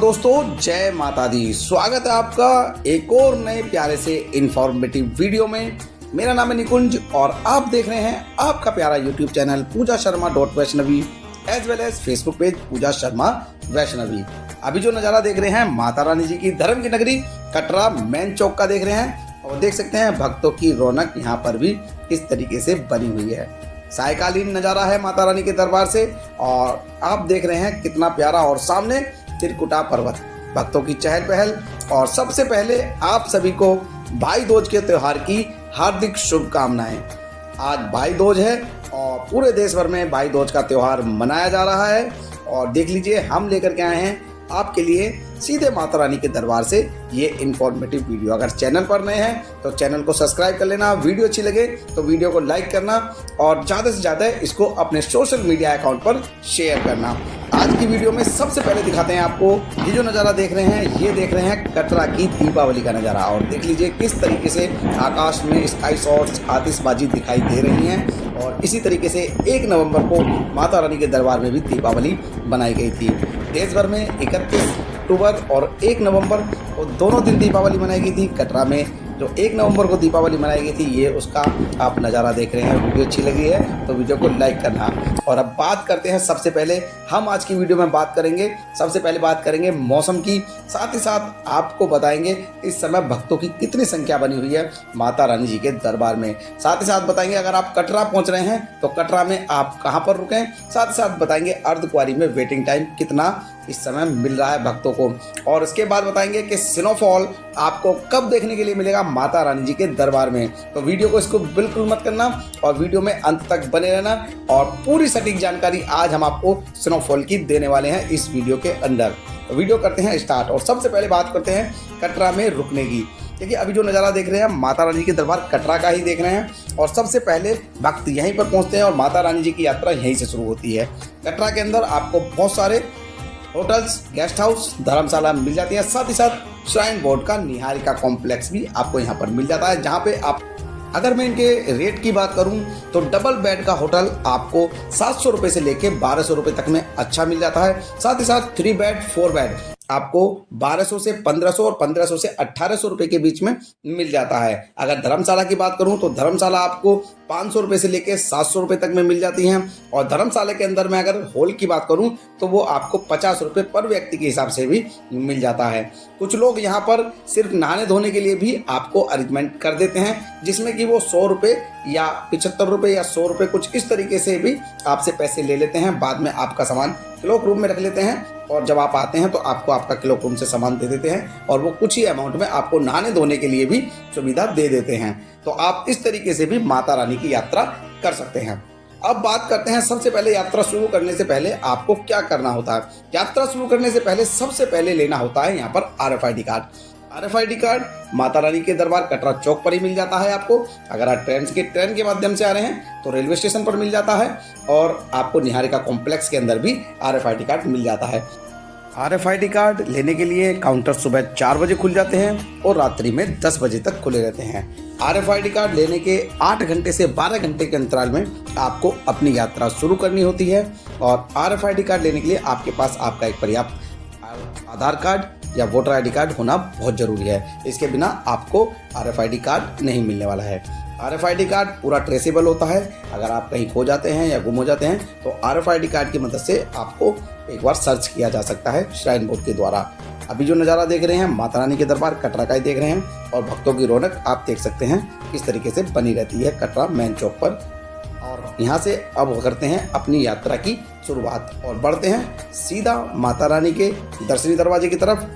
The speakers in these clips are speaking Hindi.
दोस्तों, जय माता दी। स्वागत है आपका एक और नए प्यारे से इंफॉर्मेटिव वीडियो में। मेरा नाम है निकुंज और आप देख रहे हैं आपका प्यारा YouTube channel Pooja Sharma .Vaishnavi as well as Facebook page Pooja Sharma Vaishnavi. अभी जो नज़ारा देख रहे हैं माता रानी जी की धर्म की नगरी कटरा मेन चौक का देख रहे हैं और देख सकते हैं भक्तों की रौनक यहाँ पर भी किस तरीके से बनी हुई है। सायकालीन नज़ारा है माता रानी के दरबार से और आप देख रहे हैं कितना प्यारा। और सामने त्रिकुटा पर्वत, भक्तों की चहल पहल। और सबसे पहले आप सभी को भाई दूज के त्यौहार की हार्दिक शुभकामनाएं। आज भाई दूज है और पूरे देश भर में भाई दूज का त्यौहार मनाया जा रहा है। और देख लीजिए हम लेकर के आए हैं आपके लिए सीधे माता रानी के दरबार से ये इन्फॉर्मेटिव वीडियो। अगर चैनल पर नए हैं तो चैनल को सब्सक्राइब कर लेना, वीडियो अच्छी लगे तो वीडियो को लाइक करना और ज़्यादा से ज़्यादा इसको अपने सोशल मीडिया अकाउंट पर शेयर करना। आज की वीडियो में सबसे पहले दिखाते हैं आपको ये जो नज़ारा देख रहे हैं, ये देख रहे हैं कटरा की दीपावली का नज़ारा। और देख लीजिए किस तरीके से आकाश में स्काई शॉट्स, आतिशबाजी दिखाई दे रही हैं। और इसी तरीके से 1 नवंबर को माता रानी के दरबार में भी दीपावली बनाई गई थी। देश भर में 31 अक्टूबर और 1 नवंबर को दोनों दिन दीपावली मनाई गई थी। कटरा में जो 1 नवंबर को दीपावली मनाई गई थी, ये उसका आप नज़ारा देख रहे हैं। वीडियो अच्छी लगी है तो वीडियो को लाइक करना। और अब बात करते हैं, सबसे पहले हम आज की वीडियो में बात करेंगे, सबसे पहले बात करेंगे मौसम की। साथ ही साथ आपको बताएंगे इस समय भक्तों की कितनी संख्या बनी हुई है माता रानी जी के दरबार में। साथ ही साथ बताएंगे अगर आप कटरा पहुंच रहे हैं तो कटरा में आप कहां पर रुकें। साथ ही साथ बताएंगे अर्धकुंवारी में वेटिंग टाइम कितना इस समय मिल रहा है भक्तों को। और इसके बाद बताएंगे कि स्नोफॉल आपको कब देखने के लिए मिलेगा माता रानी जी के दरबार में। तो वीडियो को इसको बिल्कुल मत करना और वीडियो में अंत तक बने रहना। और पूरी सटीक जानकारी आज हम आपको स्नोफॉल की देने वाले हैं इस वीडियो के अंदर। तो वीडियो करते हैं स्टार्ट। और सबसे पहले बात करते हैं कटरा में रुकने की। देखिए अभी जो नज़ारा देख रहे हैं माता रानी के दरबार कटरा का ही देख रहे हैं। और सबसे पहले भक्त यहीं पर पहुंचते हैं और माता रानी जी की यात्रा यहीं से शुरू होती है। कटरा के अंदर आपको बहुत सारे होटल्स, गेस्ट हाउस, धर्मशाला मिल जाती है। साथ ही साथ श्राइन बोर्ड का निहारिका कॉम्प्लेक्स भी आपको यहाँ पर मिल जाता है, जहाँ पे आप, अगर मैं इनके रेट की बात करूं तो डबल बेड का होटल आपको 700 रुपये से लेके 1200 रुपये तक में अच्छा मिल जाता है। साथ ही साथ 3 बेड 4 बेड आपको 1200 से 1500 और 1500 से 1800 रुपये के बीच में मिल जाता है। अगर धर्मशाला की बात करूं तो धर्मशाला आपको 500 रुपये से लेकर 700 रुपये तक में मिल जाती हैं। और धर्मशाला के अंदर मैं अगर हॉल की बात करूं तो वो आपको 50 रुपये पर व्यक्ति के हिसाब से भी मिल जाता है। कुछ लोग यहाँ पर सिर्फ नहाने धोने के लिए भी आपको अरेंजमेंट कर देते हैं, जिसमें कि वो 100 रुपये या 75 रुपये या 100 रुपये कुछ इस तरीके से भी आपसे पैसे ले लेते हैं। बाद में आपका सामान क्लॉक रूम में रख लेते हैं और जब आप आते हैं तो आपको आपका क्लॉक रूम से सामान दे देते हैं और वो कुछ ही अमाउंट में आपको नहाने धोने के लिए भी सुविधा दे देते हैं। तो आप इस तरीके से भी माता रानी की यात्रा कर सकते हैं। अब बात करते हैं सबसे पहले यात्रा शुरू करने से पहले आपको क्या करना होता है। यात्रा शुरू करने से पहले सबसे पहले लेना होता है यहाँ पर RFID card. RFID card Mata Rani के दरबार कटरा चौक पर ही मिल जाता है आपको। अगर आप ट्रेन के माध्यम से आ रहे हैं तो रेलवे स्टेशन पर मिल जाता है और आपको निहारिका कॉम्प्लेक्स के अंदर भी RFID कार्ड मिल जाता है। RFID कार्ड लेने के लिए काउंटर सुबह 4 बजे खुल जाते हैं और रात्रि में 10 बजे तक खुले रहते हैं। RFID कार्ड लेने के 8 घंटे से 12 घंटे के अंतराल में आपको अपनी यात्रा शुरू करनी होती है। और RFID कार्ड लेने के लिए आपके पास आपका एक पर्याप्त आधार कार्ड या वोटर ID कार्ड होना बहुत जरूरी है। इसके बिना आपको RFID कार्ड नहीं मिलने वाला है। RFID कार्ड पूरा ट्रेसेबल होता है। अगर आप कहीं खो जाते हैं या गुम हो जाते हैं तो RFID कार्ड की मदद से आपको एक बार सर्च किया जा सकता है श्राइन बोर्ड के द्वारा। अभी जो नज़ारा देख रहे हैं माता रानी के दरबार कटरा का ही देख रहे हैं और भक्तों की रौनक आप देख सकते हैं किस तरीके से बनी रहती है कटरा मेन चौक पर। और यहाँ से अब करते हैं अपनी यात्रा की शुरुआत और बढ़ते हैं सीधा माता रानी के दर्शनी दरवाजे की तरफ।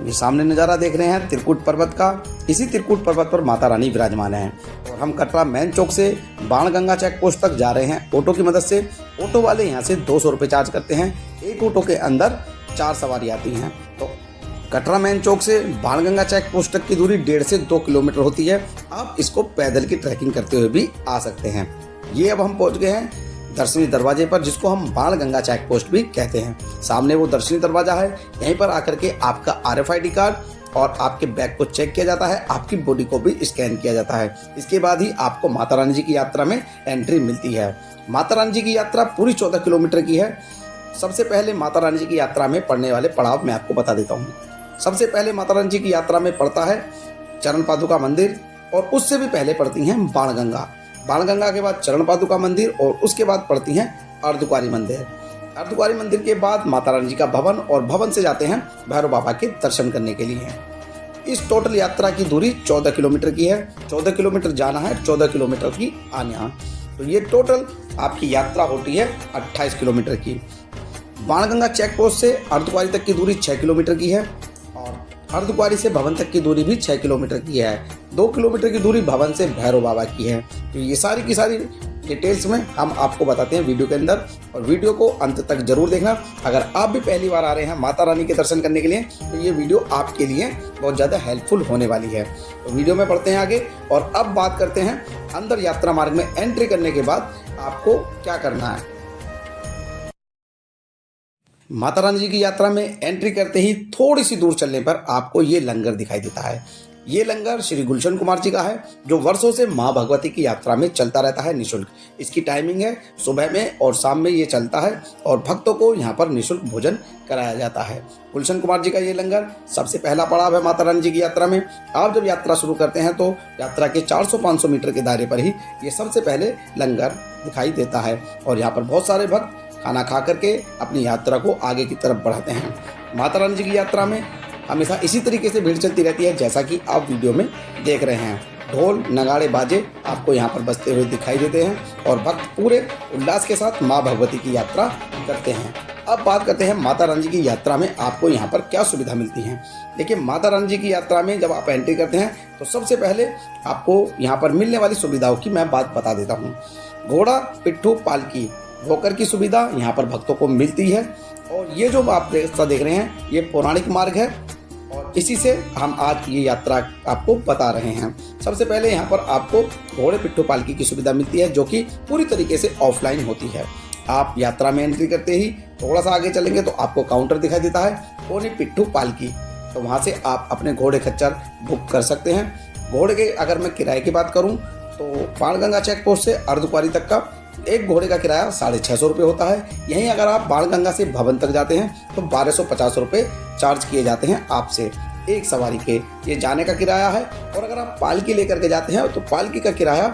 ये सामने नज़ारा देख रहे हैं त्रिकुट पर्वत का। इसी त्रिकुट पर्वत पर माता रानी विराजमान है और हम कटरा मेन चौक से बाणगंगा चेक पोस्ट तक जा रहे हैं ऑटो की मदद से। ऑटो वाले यहाँ से 200 रुपये चार्ज करते हैं। एक ऑटो के अंदर 4 सवारी आती हैं। तो कटरा मेन चौक से बाणगंगा चेक पोस्ट तक की दूरी 1.5 से 2 किलोमीटर होती है। आप इसको पैदल की ट्रैकिंग करते हुए भी आ सकते हैं। ये अब हम पहुँच गए हैं दर्शनी दरवाजे पर, जिसको हम बाणगंगा चेक पोस्ट भी कहते हैं। सामने वो दर्शनी दरवाजा है। यहीं पर आकर के आपका RFID कार्ड और आपके बैग को चेक किया जाता है, आपकी बॉडी को भी स्कैन किया जाता है। इसके बाद ही आपको माता रानी जी की यात्रा में एंट्री मिलती है। माता रानी जी की यात्रा पूरी 14 किलोमीटर की है। सबसे पहले माता रानी जी की यात्रा में पड़ने वाले पड़ाव मैं आपको बता देता हूँ। सबसे पहले माता रानी जी की यात्रा में पड़ता है चरण पादुका मंदिर, और उससे भी पहले पड़ती हैं बाणगंगा। बाणगंगा के बाद चरण पादुका मंदिर, और उसके बाद पड़ती हैं अर्धकुंवारी मंदिर। अर्धकुंवारी मंदिर के बाद माता रानी जी का भवन, और भवन से जाते हैं भैरव बाबा के दर्शन करने के लिए। इस टोटल यात्रा की दूरी 14 किलोमीटर की है। 14 किलोमीटर जाना है, 14 किलोमीटर की आना। तो ये टोटल आपकी यात्रा होती है 28 किलोमीटर की। बाणगंगा चेक पोस्ट से अर्धकुंवारी तक की दूरी 6 किलोमीटर की है, और अर्धकुंवारी से भवन तक की दूरी भी 6 किलोमीटर की है। 2 किलोमीटर की दूरी भवन से भैरव बाबा की है। तो ये सारी की सारी डिटेल्स में हम आपको बताते हैं वीडियो के अंदर, और वीडियो को अंत तक जरूर देखना। अगर आप भी पहली बार आ रहे हैं माता रानी के दर्शन करने के लिए, तो ये वीडियो आपके लिए बहुत ज़्यादा हेल्पफुल होने वाली है। तो वीडियो में पढ़ते हैं आगे, और अब बात करते हैं अंदर यात्रा मार्ग में एंट्री करने के बाद आपको क्या करना है। माता रानी जी की यात्रा में एंट्री करते ही थोड़ी सी दूर चलने पर आपको ये लंगर दिखाई देता है। ये लंगर श्री गुलशन कुमार जी का है, जो वर्षों से माँ भगवती की यात्रा में चलता रहता है निःशुल्क। इसकी टाइमिंग है सुबह में और शाम में ये चलता है, और भक्तों को यहाँ पर निःशुल्क भोजन कराया जाता है। गुलशन कुमार जी का ये लंगर सबसे पहला पड़ाव है माता रानी जी की यात्रा में। आप जब यात्रा शुरू करते हैं तो यात्रा के 400-500 मीटर के दायरे पर ही ये सबसे पहले लंगर दिखाई देता है, और यहाँ पर बहुत सारे भक्त खाना खा करके अपनी यात्रा को आगे की तरफ बढ़ाते हैं। माता रानी जी की यात्रा में हमेशा इसी तरीके से भीड़ चलती रहती है, जैसा कि आप वीडियो में देख रहे हैं। ढोल नगाड़े बाजे आपको यहाँ पर बजते हुए दिखाई देते हैं, और भक्त पूरे उल्लास के साथ माँ भगवती की यात्रा करते हैं। अब बात करते हैं माता रानी जी की यात्रा में आपको यहाँ पर क्या सुविधा मिलती है। देखिए, माता रानी जी की यात्रा में जब आप एंट्री करते हैं तो सबसे पहले आपको यहाँ पर मिलने वाली सुविधाओं की मैं बात बता देता हूँ। घोड़ा, पिट्ठू, पालकी, वॉकर की सुविधा यहाँ पर भक्तों को मिलती है। और ये जो आप रास्ता देख रहे हैं ये पौराणिक मार्ग है, और इसी से हम आज ये यात्रा आपको बता रहे हैं। सबसे पहले यहाँ पर आपको घोड़े, पिट्ठू, पालकी की सुविधा मिलती है, जो कि पूरी तरीके से ऑफलाइन होती है। आप यात्रा में एंट्री करते ही थोड़ा सा आगे चलेंगे तो आपको काउंटर दिखाई देता है, घोड़े, पिट्ठू, पालकी। तो वहाँ से आप अपने घोड़े खच्चर बुक कर सकते हैं। घोड़े के अगर मैं किराए की बात करूँ तो बाणगंगा चेक पोस्ट से अर्धकुंवारी तक का एक घोड़े का किराया 650 रुपये होता है। यहीं अगर आप बाणगंगा से भवन तक जाते हैं तो 1250 रुपये चार्ज किए जाते हैं आपसे एक सवारी के। ये जाने का किराया है। और अगर आप पालकी लेकर के जाते हैं तो पालकी का किराया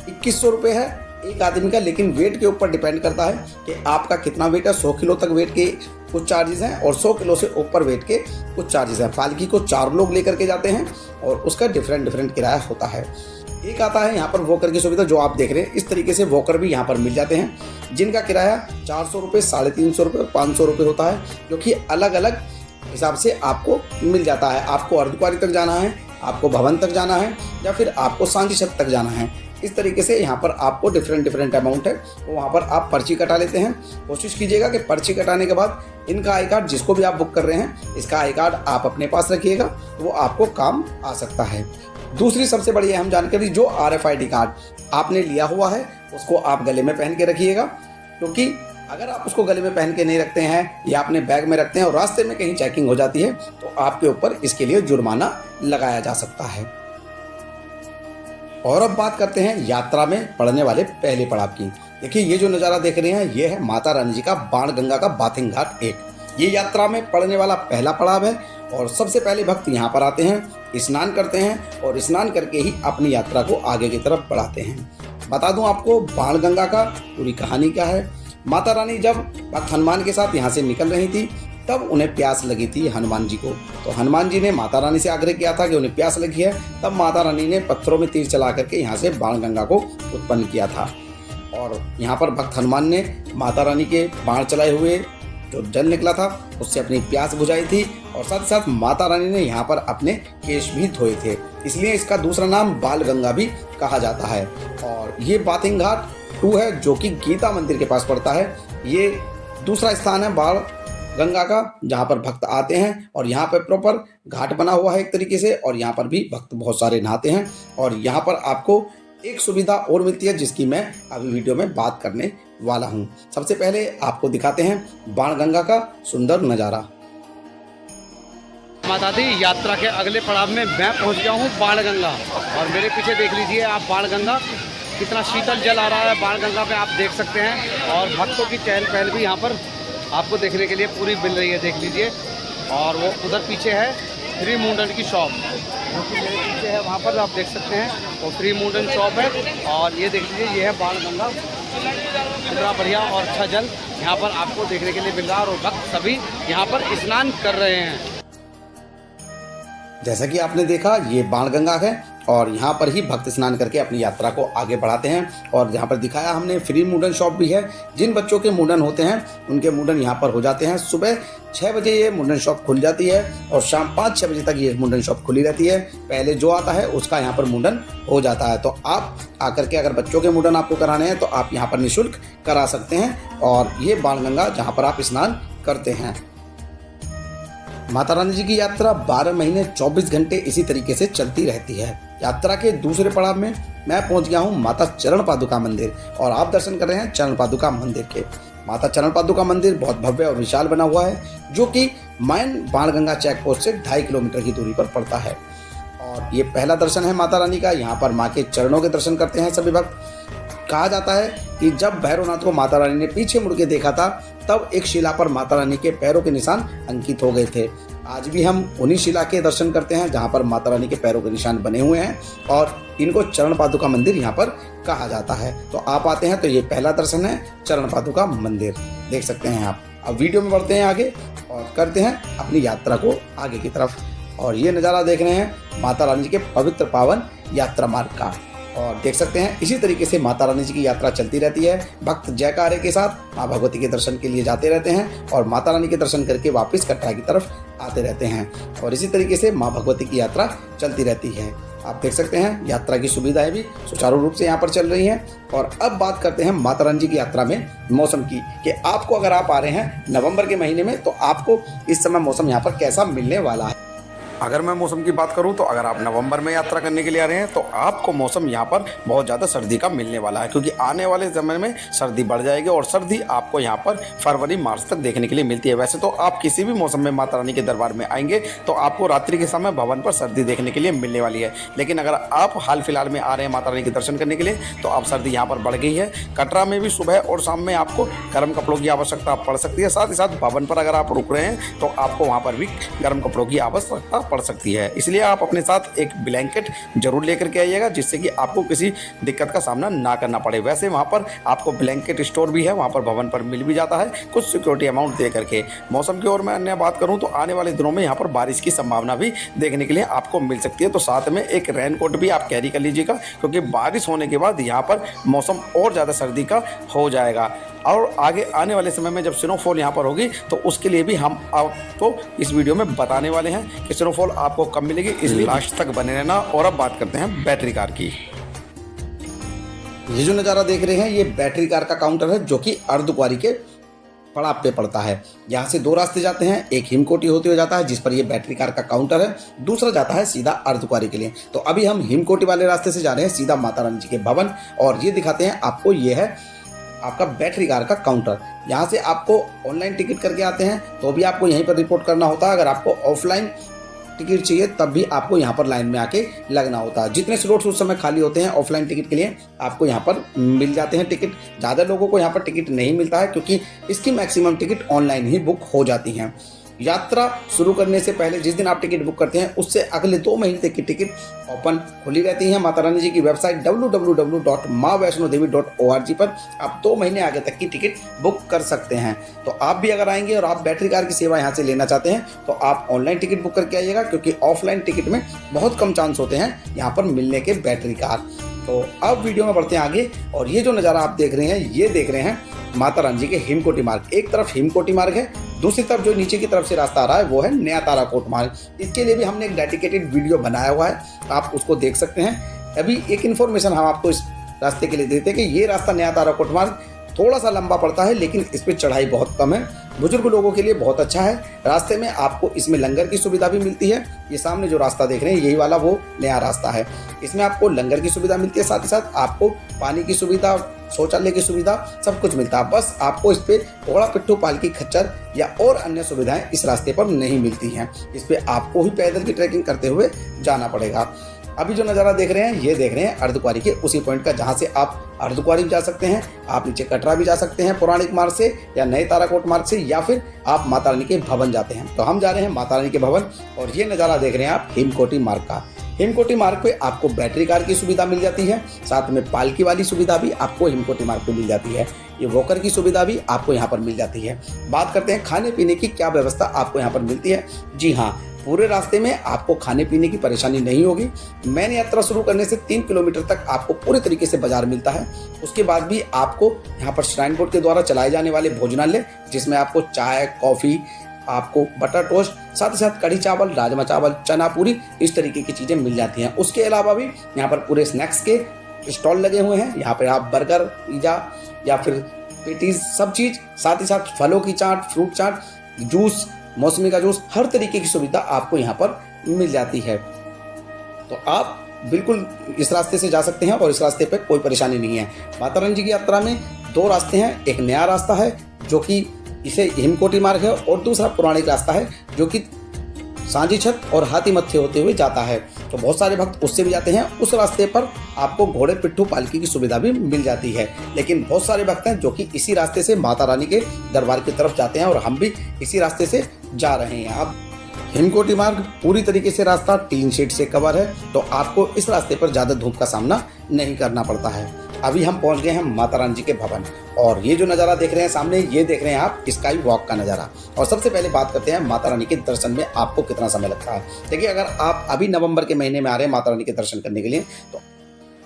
2100 रुपये है एक आदमी का, लेकिन वेट के ऊपर डिपेंड करता है कि आपका कितना वेट है। 100 किलो तक वेट के कुछ चार्जेस हैं, और 100 किलो से ऊपर वेट के कुछ चार्जेस हैं। पालकी को 4 लोग लेकर के जाते हैं, और उसका डिफरेंट किराया होता है। एक आता है यहाँ पर वॉकर की सुविधा, जो आप देख रहे हैं। इस तरीके से वॉकर भी यहाँ पर मिल जाते हैं, जिनका किराया 400 रुपये, 350 रुपये, 500 रुपये होता है, जो कि अलग अलग हिसाब से आपको मिल जाता है। आपको अर्धकुंवारी तक जाना है, आपको भवन तक जाना है, या फिर आपको सांची छत तक जाना है। इस तरीके से यहाँ पर आपको डिफरेंट अमाउंट है, तो वहाँ पर आप पर्ची कटा लेते हैं। कोशिश कीजिएगा कि पर्ची कटाने के बाद इनका आई कार्ड, जिसको भी आप बुक कर रहे हैं, इसका आई कार्ड आप अपने पास रखिएगा, तो वो आपको काम आ सकता है। दूसरी सबसे बड़ी अहम जानकारी, जो RFID कार्ड आपने लिया हुआ है उसको आप गले में पहन के रखिएगा, क्योंकि अगर आप उसको गले में पहन के नहीं रखते हैं या अपने बैग में रखते हैं और रास्ते में कहीं चेकिंग हो जाती है तो आपके ऊपर इसके लिए जुर्माना लगाया जा सकता है। और अब बात करते हैं यात्रा में पड़ने वाले पहले पड़ाव की। देखिए, ये जो नज़ारा देख रहे हैं ये है माता रानी जी का बाणगंगा का बाथिंग घाट 1। ये यात्रा में पड़ने वाला पहला पड़ाव है, और सबसे पहले भक्त यहाँ पर आते हैं, स्नान करते हैं, और स्नान करके ही अपनी यात्रा को आगे की तरफ बढ़ाते हैं। बता दूं आपको बाणगंगा का पूरी कहानी क्या है। माता रानी जब भक्त हनुमान के साथ यहाँ से निकल रही थी तब उन्हें प्यास लगी थी हनुमान जी को। तो हनुमान जी ने माता रानी से आग्रह किया था कि उन्हें प्यास लगी है। तब माता रानी ने पत्थरों में तीर चला करके यहाँ से बाणगंगा को उत्पन्न किया था, और यहाँ पर भक्त हनुमान ने माता रानी के बाण चलाए हुए जो जल निकला था उससे अपनी प्यास बुझाई थी, और साथ ही साथ माता रानी ने यहाँ पर अपने केश भी धोए थे, इसलिए इसका दूसरा नाम बाल गंगा भी कहा जाता है। और ये बाथिंग घाट 2 है, जो कि गीता मंदिर के पास पड़ता है। ये दूसरा स्थान है बाल गंगा का, जहाँ पर भक्त आते हैं, और यहाँ पर प्रॉपर घाट बना हुआ है एक तरीके से, और यहाँ पर भी भक्त बहुत सारे नहाते हैं। और यहाँ पर आपको एक सुविधा और मिलती है जिसकी मैं अभी वीडियो में बात करने वाला हूँ। सबसे पहले आपको दिखाते हैं बाणगंगा का सुंदर नज़ारा। माता दी यात्रा के अगले पड़ाव में मैं पहुंच गया हूं बाणगंगा, और मेरे पीछे देख लीजिए आप बाणगंगा, कितना शीतल जल आ रहा है बाणगंगा पे आप देख सकते हैं। और भक्तों की चहल पहल भी यहाँ पर आपको देखने के लिए पूरी मिल रही है, देख लीजिए। और वो उधर पीछे है फ्री मुंडन की शॉप, जो कि मेरे पीछे है, वहाँ पर आप देख सकते हैं वो फ्री मुंडन शॉप है। और ये देख लीजिए ये है बाणगंगा, कितना बढ़िया और अच्छा जल यहाँ पर आपको देखने के लिए मिल रहा है, और भक्त सभी यहाँ पर स्नान कर रहे हैं। जैसा कि आपने देखा ये बाणगंगा है और यहाँ पर ही भक्त स्नान करके अपनी यात्रा को आगे बढ़ाते हैं। और यहाँ पर दिखाया हमने फ्री मुंडन शॉप भी है, जिन बच्चों के मुंडन होते हैं उनके मुंडन यहाँ पर हो जाते हैं। सुबह 6 बजे ये मुंडन शॉप खुल जाती है और शाम 5-6 बजे तक ये मुंडन शॉप खुली रहती है। पहले जो आता है उसका यहाँ पर मुंडन हो जाता है। तो आप आकर के अगर बच्चों के मुंडन आपको कराने हैं तो आप यहाँ पर निःशुल्क करा सकते हैं। और ये बाणगंगा जहाँ पर आप स्नान करते हैं। माता रानी जी की यात्रा 12 महीने 24 घंटे इसी तरीके से चलती रहती है। यात्रा के दूसरे पड़ाव में मैं पहुंच गया हूं माता चरण पादुका मंदिर, और आप दर्शन कर रहे हैं चरण पादुका मंदिर के। माता चरण पादुका मंदिर बहुत भव्य और विशाल बना हुआ है, जो कि माइन बाणगंगा चेक पोस्ट से 2.5 किलोमीटर की दूरी पर पड़ता है। और ये पहला दर्शन है माता रानी का। यहाँ पर माँ के चरणों के दर्शन करते हैं सभी भक्त। कहा जाता है कि जब भैरवनाथ को माता रानी ने पीछे मुड़ के देखा था तब एक शिला पर माता रानी के पैरों के निशान अंकित हो गए थे। आज भी हम उन्हीं शिला के दर्शन करते हैं जहां पर माता रानी के पैरों के निशान बने हुए हैं, और इनको चरण पादुका मंदिर यहाँ पर कहा जाता है। तो आप आते हैं तो ये पहला दर्शन है चरण पादुका मंदिर, देख सकते हैं आप। अब वीडियो में बढ़ते हैं आगे और करते हैं अपनी यात्रा को आगे की तरफ। और ये नज़ारा देख रहे हैं माता रानी जी के पवित्र पावन यात्रा मार्ग का, और देख सकते हैं इसी तरीके से माता रानी जी की यात्रा चलती रहती है। भक्त जयकारे के साथ माँ भगवती के दर्शन के लिए जाते रहते हैं और माता रानी के दर्शन करके वापस कटरा की तरफ आते रहते हैं, और इसी तरीके से माँ भगवती की यात्रा चलती रहती है। आप देख सकते हैं यात्रा की सुविधाएं भी सुचारू रूप से यहाँ पर चल रही हैं। और अब बात करते हैं माता रानी जी की यात्रा में मौसम की, कि आपको अगर आप आ रहे हैं नवंबर के महीने में तो आपको इस समय मौसम यहाँ पर कैसा मिलने वाला है। अगर मैं मौसम की बात करूं तो अगर आप नवंबर में यात्रा करने के लिए आ रहे हैं तो आपको मौसम यहाँ पर बहुत ज़्यादा सर्दी का मिलने वाला है, क्योंकि आने वाले समय में सर्दी बढ़ जाएगी और सर्दी आपको यहाँ पर फरवरी मार्च तक देखने के लिए मिलती है। वैसे तो आप किसी भी मौसम में माता रानी के दरबार में आएंगे तो आपको रात्रि के समय भवन पर सर्दी देखने के लिए मिलने वाली है, लेकिन अगर आप हाल फिलहाल में आ रहे हैं माता रानी के दर्शन करने के लिए तो आप सर्दी यहाँ पर बढ़ गई है। कटरा में भी सुबह और शाम में आपको गर्म कपड़ों की आवश्यकता पड़ सकती है। साथ ही साथ भवन पर अगर आप रुक रहे हैं तो आपको वहाँ पर भी गर्म कपड़ों की आवश्यकता पड़ सकती है। इसलिए आप अपने साथ एक ब्लैंकेट जरूर लेकर के आइएगा, जिससे कि आपको किसी दिक्कत का सामना ना करना पड़े। वैसे वहाँ पर आपको ब्लैंकेट स्टोर भी है, वहाँ पर भवन पर मिल भी जाता है कुछ सिक्योरिटी अमाउंट दे करके। मौसम की ओर मैं अन्य बात करूँ तो आने वाले दिनों में यहाँ पर बारिश की संभावना भी देखने के लिए आपको मिल सकती है। तो साथ में एक रेनकोट भी आप कैरी कर लीजिएगा, क्योंकि बारिश होने के बाद यहाँ पर मौसम और ज़्यादा सर्दी का हो जाएगा। और आगे आने वाले समय में जब स्नोफॉल यहाँ पर होगी तो उसके लिए भी हम आपको इस वीडियो में बताने वाले हैं कि स्नोफॉल आपको कब मिलेगी, इसलिए लास्ट तक बने रहना। और अब बात करते हैं बैटरी कार की। ये जो नज़ारा देख रहे हैं ये बैटरी कार का काउंटर है, जो कि अर्धकुंवारी के पड़ाव पे पड़ता है। यहाँ से 2 रास्ते जाते हैं, एक हिमकोटी होते हुए जाता है जिस पर ये बैटरी कार का काउंटर है, दूसरा जाता है सीधा अर्धकुंवारी के लिए। तो अभी हम हिमकोटी वाले रास्ते से जा रहे हैं सीधा माता रानी जी के भवन, और ये दिखाते हैं आपको। ये है आपका बैटरी कार का काउंटर। यहाँ से आपको ऑनलाइन टिकट करके आते हैं तो भी आपको यहीं पर रिपोर्ट करना होता है। अगर आपको ऑफलाइन टिकट चाहिए तब भी आपको यहाँ पर लाइन में आके लगना होता है। जितने स्लॉट्स उस समय खाली होते हैं ऑफलाइन टिकट के लिए आपको यहाँ पर मिल जाते हैं टिकट। ज़्यादा लोगों को यहाँ पर टिकट नहीं मिलता है, क्योंकि इसकी मैक्सिमम टिकट ऑनलाइन ही बुक हो जाती हैं। यात्रा शुरू करने से पहले जिस दिन आप टिकट बुक करते हैं उससे अगले 2 महीने तक की टिकट ओपन खुली रहती है। माता रानी जी की वेबसाइट www.maavaishnodevi.org पर आप 2 महीने आगे तक की टिकट बुक कर सकते हैं। तो आप भी अगर आएंगे और आप बैटरी कार की सेवा यहाँ से लेना चाहते हैं तो आप ऑनलाइन टिकट बुक करके आइएगा, क्योंकि ऑफलाइन टिकट में बहुत कम चांस होते हैं यहाँ पर मिलने के बैटरी कार। तो अब वीडियो में बढ़ते हैं आगे, और ये जो नज़ारा आप देख रहे हैं ये देख रहे हैं माता रानी जी के हिमकोटी मार्ग। एक तरफ हिमकोटी मार्ग है, दूसरी तरफ जो नीचे की तरफ से रास्ता आ रहा है वो है नया ताराकोट मार्ग। इसके लिए भी हमने एक डेडिकेटेड वीडियो बनाया हुआ है, आप उसको देख सकते हैं। अभी एक इन्फॉर्मेशन हम आपको इस रास्ते के लिए देते हैं कि ये रास्ता नया ताराकोट मार्ग थोड़ा सा लंबा पड़ता है, लेकिन इस पर चढ़ाई बहुत कम है। बुजुर्ग लोगों के लिए बहुत अच्छा है। रास्ते में आपको इसमें लंगर की सुविधा भी मिलती है। ये सामने जो रास्ता देख रहे हैं यही वाला वो नया रास्ता है। इसमें आपको लंगर की सुविधा मिलती है, साथ ही साथ आपको पानी की सुविधा, शौचालय की सुविधा, सब कुछ मिलता है। बस आपको इस पे घोड़ा, पिट्ठू, पालकी, खच्चर या और अन्य सुविधाएं इस रास्ते पर नहीं मिलती हैं। इस पे आपको ही पैदल की ट्रैकिंग करते हुए जाना पड़ेगा। अभी जो नज़ारा देख रहे हैं ये देख रहे हैं अर्धकुंवारी के उसी पॉइंट का, जहाँ से आप अर्धकुंवारी भी जा सकते हैं, आप नीचे कटरा भी जा सकते हैं पौराणिक मार्ग से, या नए ताराकोट मार्ग से, या फिर आप माता रानी के भवन जाते हैं। तो हम जा रहे हैं माता रानी के भवन। और ये नज़ारा देख रहे हैं आप हेमकोटी मार्ग का। हेमकोटी मार्ग पे आपको बैटरी कार की सुविधा मिल जाती है, साथ में पालकी वाली सुविधा भी आपको हेमकोटी मार्ग पे मिल जाती है। ये वॉकर की सुविधा भी आपको यहाँ पर मिल जाती है। बात करते हैं खाने पीने की क्या व्यवस्था आपको यहाँ पर मिलती है। जी हाँ, पूरे रास्ते में आपको खाने पीने की परेशानी नहीं होगी। मेन यात्रा शुरू करने से 3 किलोमीटर तक आपको पूरे तरीके से बाजार मिलता है। उसके बाद भी आपको यहाँ पर श्राइन बोर्ड के द्वारा चलाए जाने वाले भोजनालय, जिसमें आपको चाय, कॉफ़ी, आपको बटर टोस्ट, साथ ही साथ कढ़ी चावल, राजमा चावल, चना पूरी, इस तरीके की चीज़ें मिल जाती हैं। उसके अलावा भी यहाँ पर पूरे स्नैक्स के स्टॉल लगे हुए हैं। यहाँ पर आप बर्गर, पिज़्ज़ा या फिर पेटीज, सब चीज़, साथ ही साथ फलों की चाट, फ्रूट चाट, जूस, मौसमी का जूस, हर तरीके की सुविधा आपको यहाँ पर मिल जाती है। तो आप बिल्कुल इस रास्ते से जा सकते हैं और इस रास्ते पे कोई परेशानी नहीं है। माता रानी जी की यात्रा में 2 रास्ते हैं। एक नया रास्ता है जो कि इसे हेमकोटी मार्ग है, और दूसरा पौराणिक रास्ता है जो कि सांझी छत और हाथी मत्थे होते हुए जाता है। तो बहुत सारे भक्त उससे भी जाते हैं। उस रास्ते पर आपको घोड़े, पिट्ठू, पालकी की सुविधा भी मिल जाती है। लेकिन बहुत सारे भक्त हैं जो कि इसी रास्ते से माता रानी के दरबार की तरफ जाते हैं, और हम भी इसी रास्ते से जा रहे हैं। अब हेमकोटी मार्ग पूरी तरीके से रास्ता टीन शीट से कवर है, तो आपको इस रास्ते पर ज़्यादा धूप का सामना नहीं करना पड़ता है। अभी हम पहुंच गए हैं माता रानी जी के भवन, और ये जो नज़ारा देख रहे हैं सामने, ये देख रहे हैं आप स्काई वॉक का नज़ारा। और सबसे पहले बात करते हैं माता रानी के दर्शन में आपको कितना समय लगता है। देखिए, अगर आप अभी नवंबर के महीने में आ रहे हैं माता रानी के दर्शन करने के लिए,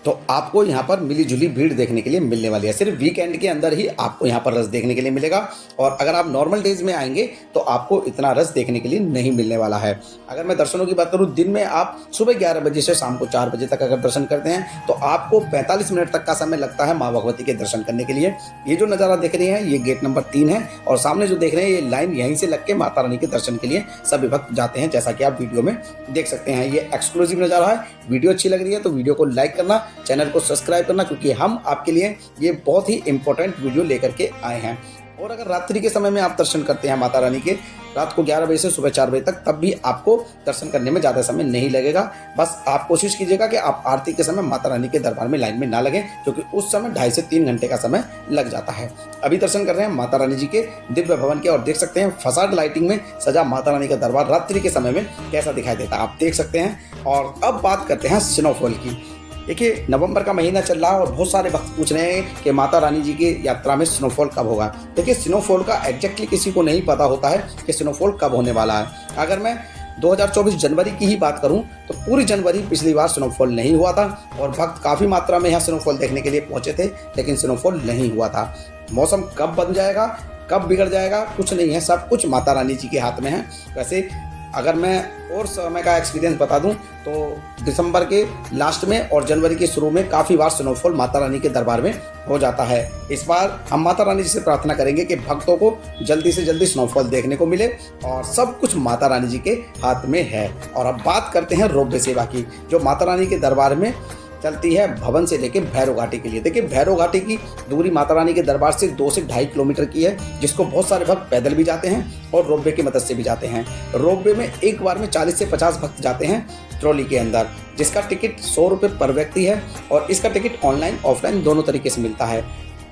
तो आपको यहाँ पर मिली जुली भीड़ देखने के लिए मिलने वाली है। सिर्फ वीकेंड के अंदर ही आपको यहाँ पर रश देखने के लिए मिलेगा, और अगर आप नॉर्मल डेज में आएंगे तो आपको इतना रश देखने के लिए नहीं मिलने वाला है। अगर मैं दर्शनों की बात करूँ, दिन में आप सुबह 11 बजे से शाम को 4 बजे तक अगर दर्शन करते हैं तो आपको 45 मिनट तक का समय लगता है माँ भगवती के दर्शन करने के लिए। ये जो नज़ारा देख रहे हैं ये गेट नंबर 3 है, और सामने जो देख रहे हैं ये लाइन यहीं से लग के माता रानी के दर्शन के लिए सभी भक्त जाते हैं, जैसा कि आप वीडियो में देख सकते हैं। ये एक्सक्लूसिव नज़ारा है। वीडियो अच्छी लग रही है तो वीडियो को लाइक करना, चैनल को सब्सक्राइब करना, क्योंकि हम आपके लिए ये बहुत ही इंपॉर्टेंट वीडियो लेकर के आए हैं। और अगर रात्रि के समय में आप दर्शन करते हैं माता रानी के, रात को 11 बजे से सुबह 4 बजे तक, तब भी आपको दर्शन करने में ज़्यादा समय नहीं लगेगा। बस आप कोशिश कीजिएगा कि आप आरती के समय माता रानी के दरबार में लाइन में ना लगें, क्योंकि उस समय 2.5 से 3 घंटे का समय लग जाता है। अभी दर्शन कर रहे हैं माता रानी जी के दिव्य भवन के, और देख सकते हैं फसाड लाइटिंग में सजा माता रानी का दरबार रात्रि के समय में कैसा दिखाई देता है, आप देख सकते हैं। और अब बात करते हैं स्नोफॉल की। देखिए, नवंबर का महीना चल रहा है और बहुत सारे भक्त पूछ रहे हैं कि माता रानी जी की यात्रा में स्नोफॉल कब होगा। देखिए, स्नोफॉल का एग्जैक्टली किसी को नहीं पता होता है कि स्नोफॉल कब होने वाला है। अगर मैं 2024 जनवरी की ही बात करूं तो पूरी जनवरी पिछली बार स्नोफॉल नहीं हुआ था, और भक्त काफ़ी मात्रा में यहाँ स्नोफॉल देखने के लिए पहुंचे थे, लेकिन स्नोफॉल नहीं हुआ था। मौसम कब बन जाएगा, कब बिगड़ जाएगा, कुछ नहीं है, सब कुछ माता रानी जी के हाथ में है। वैसे अगर मैं और समय का एक्सपीरियंस बता दूं तो दिसंबर के लास्ट में और जनवरी के शुरू में काफ़ी बार स्नोफॉल माता रानी के दरबार में हो जाता है। इस बार हम माता रानी जी से प्रार्थना करेंगे कि भक्तों को जल्दी से जल्दी स्नोफॉल देखने को मिले, और सब कुछ माता रानी जी के हाथ में है। और अब बात करते हैं रोपवे सेवा की, जो माता रानी के दरबार में चलती है भवन से लेकर भैरव घाटी के लिए। देखिए, भैरव घाटी की दूरी माता रानी के दरबार से 2 से 2.5 किलोमीटर की है, जिसको बहुत सारे भक्त पैदल भी जाते हैं और रोपवे की मदद से भी जाते हैं। रोपवे में एक बार में 40 से 50 भक्त जाते हैं ट्रॉली के अंदर, जिसका टिकट 100 रुपये पर व्यक्ति है, और इसका टिकट ऑनलाइन ऑफलाइन दोनों तरीके से मिलता है।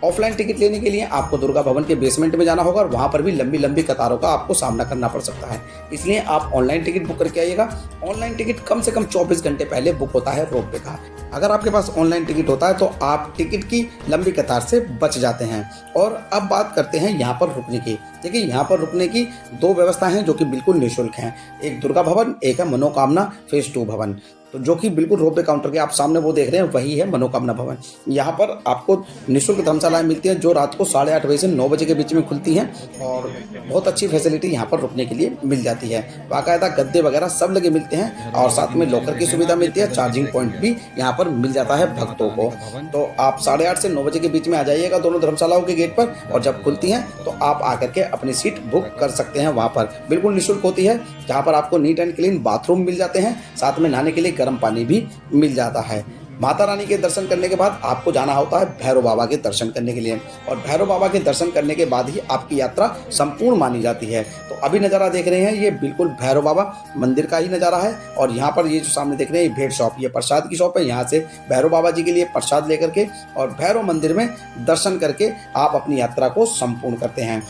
ऑफलाइन टिकट लेने के लिए आपको दुर्गा भवन के बेसमेंट में जाना होगा, और वहाँ पर भी लंबी लंबी कतारों का आपको सामना करना पड़ सकता है। इसलिए आप ऑनलाइन टिकट बुक करके आइएगा। ऑनलाइन टिकट कम से कम 24 घंटे पहले बुक होता है रोपवे का। अगर आपके पास ऑनलाइन टिकट होता है तो आप टिकट की लंबी कतार से बच जाते हैं। और अब बात करते हैं यहाँ पर रुकने की। देखिए, यहाँ पर रुकने की 2 व्यवस्थाएं हैं जो कि बिल्कुल निःशुल्क हैं। एक दुर्गा भवन, एक है मनोकामना फेज 2 भवन। तो जो कि बिल्कुल रोपवे काउंटर के आप सामने वो देख रहे हैं वही है मनोकामना भवन। यहाँ पर आपको निःशुल्क धर्मशालाएं मिलती हैं जो रात को 8:30 बजे से 9 बजे के बीच में खुलती हैं, और बहुत अच्छी फैसिलिटी यहाँ पर रुकने के लिए मिल जाती है। बाकायदा गद्दे वगैरह सब लगे मिलते हैं, और साथ में लॉकर की सुविधा मिलती है। चार्जिंग पॉइंट भी यहाँ पर मिल जाता है भक्तों को। तो आप 8:30 से 9 बजे के बीच में आ जाइएगा दोनों धर्मशालाओं के गेट पर, और जब खुलती हैं तो आप आकर के अपनी सीट बुक कर सकते हैं। वहाँ पर बिल्कुल निःशुल्क होती है, जहाँ पर आपको नीट एंड क्लीन बाथरूम मिल जाते हैं, साथ में नहाने के लिए गर्म पानी भी मिल जाता है। माता रानी के दर्शन करने के बाद आपको जाना होता है भैरव बाबा के दर्शन करने के लिए, और भैरव बाबा के दर्शन करने के बाद ही आपकी यात्रा संपूर्ण मानी जाती है। तो अभी नज़ारा देख रहे हैं, ये बिल्कुल भैरव बाबा मंदिर का ही नज़ारा है। और यहाँ पर ये जो सामने देख रहे हैं, ये भेंट शॉप, ये प्रसाद की शॉप है। यहाँ से भैरव बाबा जी के लिए प्रसाद लेकर के और भैरव मंदिर में दर्शन करके आप अपनी यात्रा को संपूर्ण करते हैं।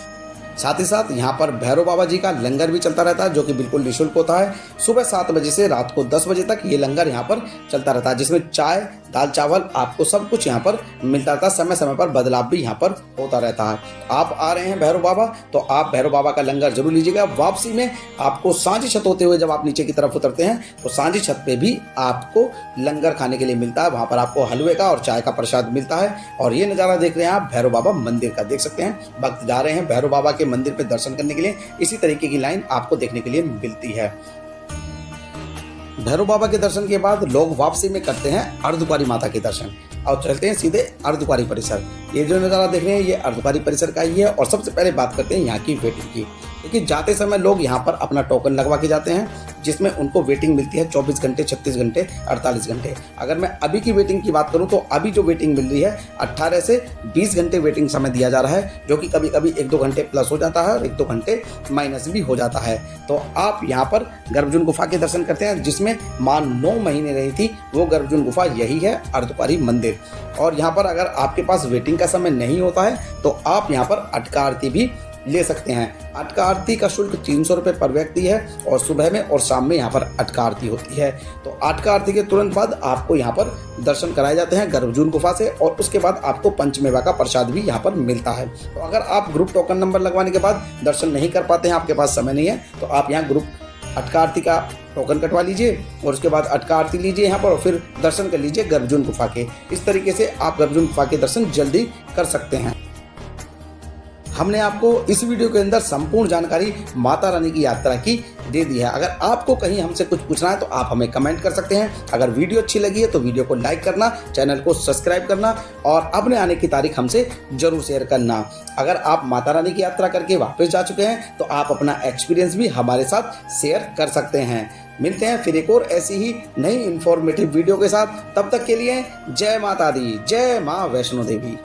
साथ ही साथ यहाँ पर भैरव बाबा जी का लंगर भी चलता रहता है, जो कि बिल्कुल निःशुल्क होता है। सुबह 7 बजे से रात को 10 बजे तक ये लंगर यहाँ पर चलता रहता है, जिसमें चाय, दाल, चावल आपको सब कुछ यहाँ पर मिलता रहता है। समय समय पर बदलाव भी यहाँ पर होता रहता है। आप आ रहे हैं भैरव बाबा, तो आप भैरव बाबा का लंगर जरूर लीजिएगा। वापसी में आपको सांझी छत होते हुए जब आप नीचे की तरफ उतरते हैं, तो सांझी छत पे भी आपको लंगर खाने के लिए मिलता है। वहाँ पर आपको हलवे का और चाय का प्रसाद मिलता है। और ये नज़ारा देख रहे हैं आप भैरव बाबा मंदिर का, देख सकते हैं भक्त जा रहे हैं भैरव बाबा के मंदिर पे दर्शन करने के लिए। इसी तरीके की लाइन आपको देखने के लिए मिलती है। भैरव बाबा के दर्शन के बाद लोग वापसी में करते हैं अर्धकुंवारी माता के दर्शन और चलते हैं सीधे अर्धकुंवारी परिसर। ये जो नज़ारा देख रहे हैं, ये अर्धकुंवारी परिसर का ही है। और सबसे पहले बात करते हैं यहाँ की वेटिंग की। देखिए, जाते समय लोग यहाँ पर अपना टोकन लगवा के जाते हैं, जिसमें उनको वेटिंग मिलती है 24 घंटे, 36 घंटे, 48 घंटे। अगर मैं अभी की वेटिंग की बात करूँ तो अभी जो वेटिंग मिल रही है 18 से 20 घंटे वेटिंग समय दिया जा रहा है, जो कि कभी कभी 1-2 घंटे प्लस हो जाता है और 1-2 घंटे माइनस भी हो जाता है। तो आप यहाँ पर गर्भजून गुफा के दर्शन करते हैं, जिसमें मां 9 महीने रही थी। वो गर्भजून गुफा यही है, अर्धकुंवारी मंदिर। और यहाँ पर अगर आपके पास वेटिंग का समय नहीं होता है, तो आप यहाँ पर अटका आरती भी ले सकते हैं। अटका आरती का शुल्क 300 रुपये पर व्यक्ति है, और सुबह में और शाम में यहाँ पर अटका आरती होती है। तो अटका आरती के तुरंत बाद आपको यहाँ पर दर्शन कराए जाते हैं गर्भजून गुफा से, और उसके बाद आपको पंचमेवा का प्रसाद भी यहाँ पर मिलता है। तो अगर आप ग्रुप टोकन नंबर लगवाने के बाद दर्शन नहीं कर पाते हैं, आपके पास समय नहीं है, तो आप यहाँ ग्रुप अटका आरती का टोकन कटवा लीजिए और उसके बाद अटका आरती लीजिए यहाँ पर, और फिर दर्शन कर लीजिए गर्भजून गुफा के। इस तरीके से आप गर्भजून गुफा के दर्शन जल्दी कर सकते हैं। हमने आपको इस वीडियो के अंदर संपूर्ण जानकारी माता रानी की यात्रा की दे दी है। अगर आपको कहीं हमसे कुछ पूछना है तो आप हमें कमेंट कर सकते हैं। अगर वीडियो अच्छी लगी है तो वीडियो को लाइक करना, चैनल को सब्सक्राइब करना और अपने आने की तारीख हमसे जरूर शेयर करना। अगर आप माता रानी की यात्रा करके वापस जा चुके हैं तो आप अपना एक्सपीरियंस भी हमारे साथ शेयर कर सकते हैं। मिलते हैं फिर एक और ऐसी ही नई इंफॉर्मेटिव वीडियो के साथ। तब तक के लिए जय माता दी, जय माँ वैष्णो देवी।